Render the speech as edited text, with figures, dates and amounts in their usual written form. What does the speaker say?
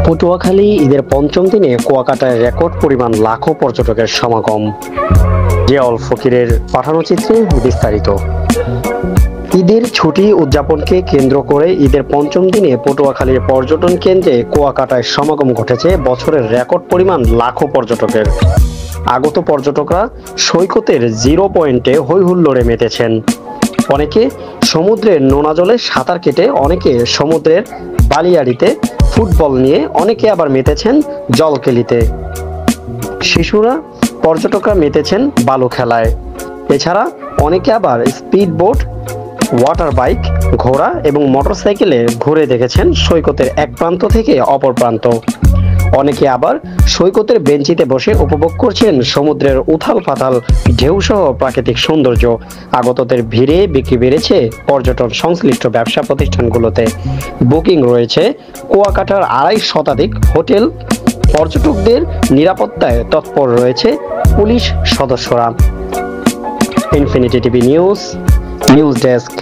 পটুয়াখালী ঈদের পঞ্চম দিনে কুয়াকাটায় রেকর্ড পরিমাণ লাখো পর্যটকের সমাগম। জিয়াউল ফকিরের পাঠানো চিত্রে বিস্তারিত। ঈদের ছুটি উদযাপনকে কেন্দ্র করে ঈদের পঞ্চম দিনে পটুয়াখালীর পর্যটন কেন্দ্রে কুয়াকাটায় সমাগম ঘটেছে বছরের রেকর্ড পরিমাণ লাখো পর্যটকের। আগত পর্যটকরা সৈকতের জিরো পয়েন্টে হৈ হুল্লোড়ে মেতেছেন। অনেকে সমুদ্রের নোনা জলে সাঁতার কেটে, অনেকে সমুদ্রের বালিয়াড়িতে ফুটবল নিয়ে, অনেকে আবার মেতেছেন জলকেলিতে। শিশুরা পর্যটকরা মেতেছেন বালু খেলায়। এছাড়া অনেকে আবার স্পিড বোট, ওয়াটার বাইক, ঘোড়া এবং মোটরসাইকেলে ঘুরে দেখেছেন সৈকতের এক প্রান্ত থেকে অপর প্রান্ত। অনেকে আবার সৈকতের বেঞ্চিতে বসে উপভোগ করছেন সমুদ্রের উথাল পাতাল ঢেউসহ প্রাকৃতিক সৌন্দর্য। আগতদের ভিড়ে বিক্রি বেড়েছে পর্যটন সংশ্লিষ্ট ব্যবসা প্রতিষ্ঠানগুলোতে। বুকিং রয়েছে কুয়াকাটার ২৫ শতাধিক হোটেল। পর্যটকদের নিরাপত্তায় তৎপর রয়েছে পুলিশ সদস্যরা। Infinity TV news desk.